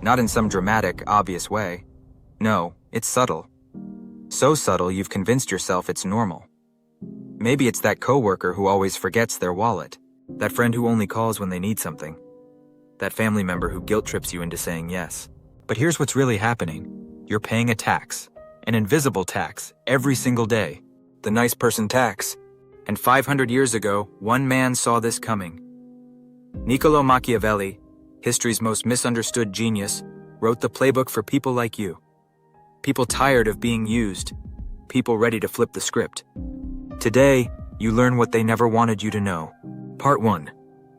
Not in some dramatic, obvious way. No, it's subtle. So subtle you've convinced yourself it's normal. Maybe it's that coworker who always forgets their wallet. That friend who only calls when they need something. That family member who guilt trips you into saying yes. But here's what's really happening. You're paying a tax. An invisible tax, every single day. The nice person tax. And 500 years ago, one man saw this coming. Niccolo Machiavelli, history's most misunderstood genius, wrote the playbook for people like you. People tired of being used. People ready to flip the script. Today, you learn what they never wanted you to know. Part 1.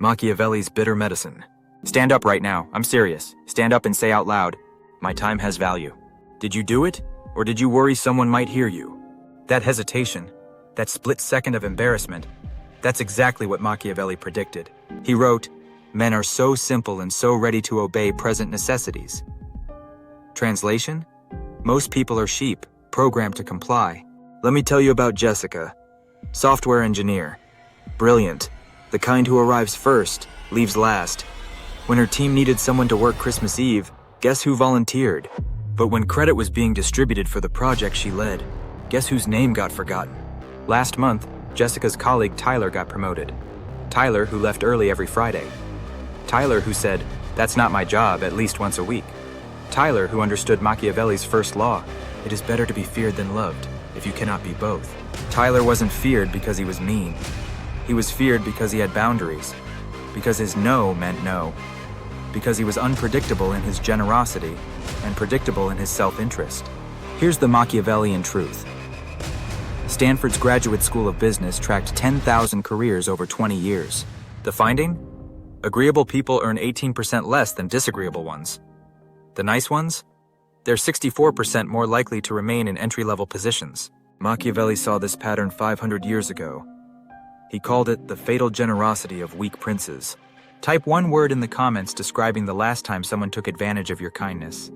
Machiavelli's bitter medicine. Stand up right now, I'm serious. Stand up and say out loud, my time has value. Did you do it? Or did you worry someone might hear you? That hesitation, that split second of embarrassment, that's exactly what Machiavelli predicted. He wrote, men are so simple and so ready to obey present necessities. Translation? Most people are sheep, programmed to comply. Let me tell you about Jessica, software engineer. Brilliant, the kind who arrives first, leaves last. When her team needed someone to work Christmas Eve, guess who volunteered? But when credit was being distributed for the project she led, guess whose name got forgotten? Last month, Jessica's colleague Tyler got promoted. Tyler, who left early every Friday. Tyler, who said, that's not my job, at least once a week. Tyler, who understood Machiavelli's first law, it is better to be feared than loved, if you cannot be both. Tyler wasn't feared because he was mean. He was feared because he had boundaries, because his no meant no, because he was unpredictable in his generosity and predictable in his self-interest. Here's the Machiavellian truth. Stanford's Graduate School of Business tracked 10,000 careers over 20 years. The finding? Agreeable people earn 18% less than disagreeable ones. The nice ones? They're 64% more likely to remain in entry-level positions. Machiavelli saw this pattern 500 years ago. He called it the fatal generosity of weak princes. Type one word in the comments describing the last time someone took advantage of your kindness.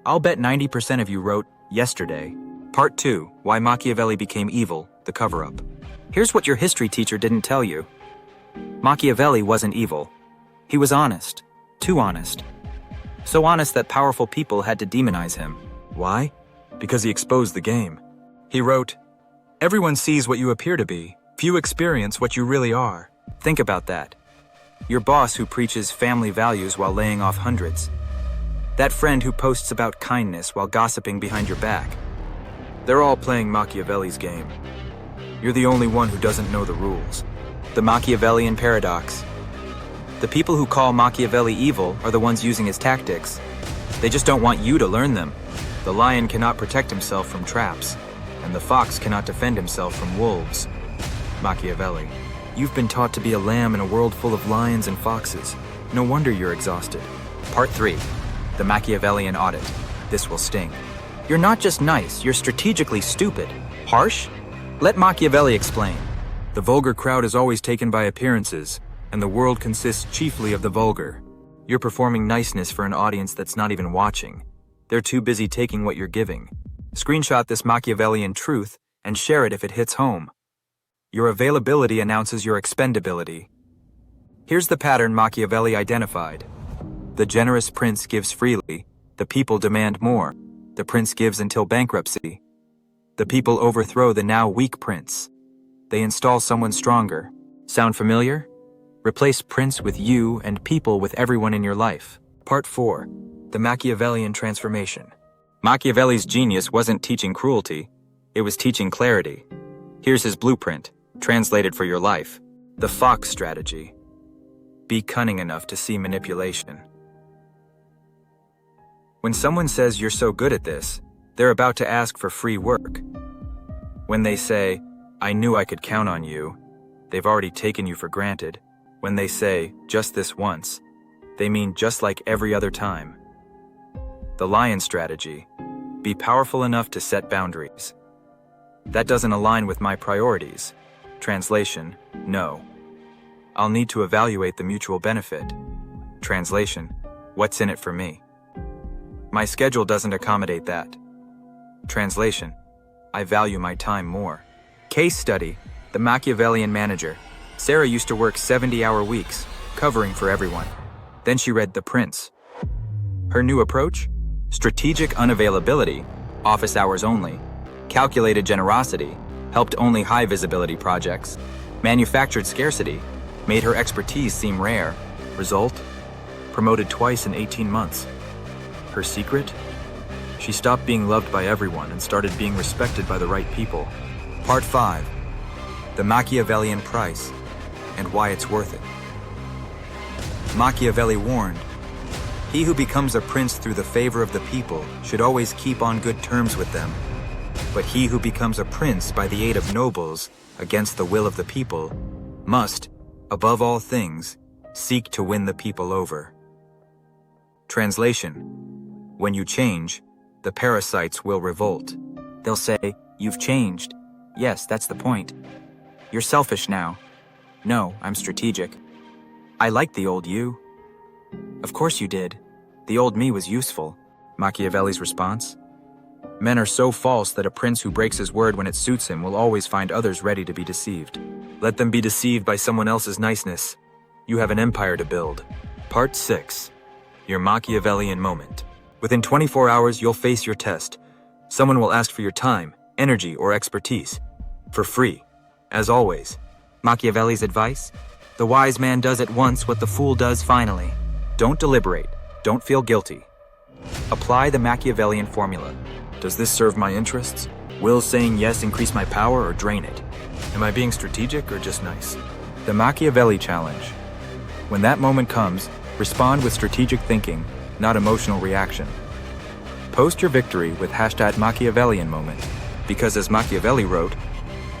I'll bet 90% of you wrote, yesterday. Part 2, Why Machiavelli Became Evil, the cover-up. Here's what your history teacher didn't tell you. Machiavelli wasn't evil. He was honest. Too honest. So honest that powerful people had to demonize him. Why? Because he exposed the game. He wrote, everyone sees what you appear to be. Few experience what you really are. Think about that. Your boss who preaches family values while laying off hundreds. That friend who posts about kindness while gossiping behind your back. They're all playing Machiavelli's game. You're the only one who doesn't know the rules. The Machiavellian paradox. The people who call Machiavelli evil are the ones using his tactics. They just don't want you to learn them. The lion cannot protect himself from traps, and the fox cannot defend himself from wolves. Machiavelli. You've been taught to be a lamb in a world full of lions and foxes. No wonder you're exhausted. Part 3. The Machiavellian audit. This will sting. You're not just nice, you're strategically stupid. Harsh? Let Machiavelli explain. The vulgar crowd is always taken by appearances, and the world consists chiefly of the vulgar. You're performing niceness for an audience that's not even watching. They're too busy taking what you're giving. Screenshot this Machiavellian truth and share it if it hits home. Your availability announces your expendability. Here's the pattern Machiavelli identified. The generous prince gives freely. The people demand more. The prince gives until bankruptcy. The people overthrow the now weak prince. They install someone stronger. Sound familiar? Replace prince with you and people with everyone in your life. Part 4. The Machiavellian transformation. Machiavelli's genius wasn't teaching cruelty. It was teaching clarity. Here's his blueprint, translated for your life. The fox strategy. Be cunning enough to see manipulation. When someone says you're so good at this, they're about to ask for free work. When they say, I knew I could count on you, they've already taken you for granted. When they say, just this once, they mean just like every other time. The lion strategy. Be powerful enough to set boundaries. That doesn't align with my priorities. Translation, no. I'll need to evaluate the mutual benefit. Translation, what's in it for me? My schedule doesn't accommodate that. Translation, I value my time more. Case study, the Machiavellian manager. Sarah used to work 70-hour weeks, covering for everyone. Then she read The Prince. Her new approach? Strategic unavailability, office hours only. Calculated generosity, helped only high-visibility projects. Manufactured scarcity, made her expertise seem rare. Result? Promoted twice in 18 months. Her secret? She stopped being loved by everyone and started being respected by the right people. Part 5. The Machiavellian Price, and why it's worth it. Machiavelli warned, "He who becomes a prince through the favor of the people should always keep on good terms with them. But he who becomes a prince by the aid of nobles against the will of the people must, above all things, seek to win the people over." Translation: when you change, the parasites will revolt. They'll say, "You've changed." Yes, that's the point. You're selfish now. No, I'm strategic. I liked the old you. Of course you did. The old me was useful. Machiavelli's response: men are so false that a prince who breaks his word when it suits him will always find others ready to be deceived. Let them be deceived by someone else's niceness. You have an empire to build. Part 6. Your Machiavellian moment. Within 24 hours, you'll face your test. Someone will ask for your time, energy, or expertise. For free. As always. Machiavelli's advice? The wise man does at once what the fool does finally. Don't deliberate. Don't feel guilty. Apply the Machiavellian formula. Does this serve my interests? Will saying yes increase my power or drain it? Am I being strategic or just nice? The Machiavelli challenge. When that moment comes, respond with strategic thinking, not emotional reaction. Post your victory with #Machiavellian moment, because as Machiavelli wrote,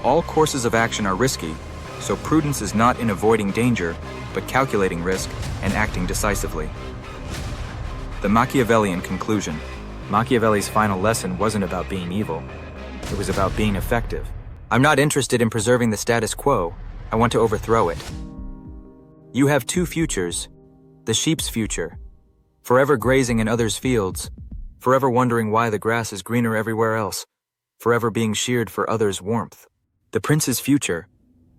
all courses of action are risky, so prudence is not in avoiding danger, but calculating risk and acting decisively. The Machiavellian conclusion. Machiavelli's final lesson wasn't about being evil. It was about being effective. I'm not interested in preserving the status quo. I want to overthrow it. You have two futures. The sheep's future, forever grazing in others' fields, forever wondering why the grass is greener everywhere else, forever being sheared for others' warmth. The prince's future,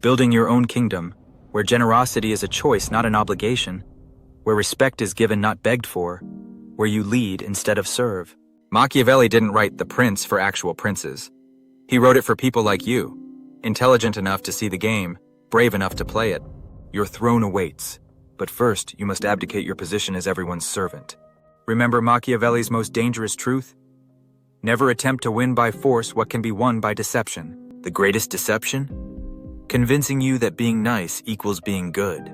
building your own kingdom, where generosity is a choice, not an obligation, where respect is given, not begged for, where you lead instead of serve. Machiavelli didn't write The Prince for actual princes. He wrote it for people like you, intelligent enough to see the game, brave enough to play it. Your throne awaits, but first you must abdicate your position as everyone's servant. Remember Machiavelli's most dangerous truth? Never attempt to win by force what can be won by deception. The greatest deception? Convincing you that being nice equals being good.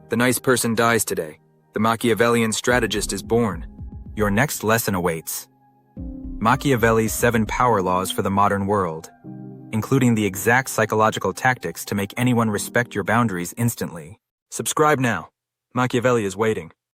The nice person dies today. The Machiavellian strategist is born. Your next lesson awaits. Machiavelli's 7 power laws for the modern world, including the exact psychological tactics to make anyone respect your boundaries instantly. Subscribe now. Machiavelli is waiting.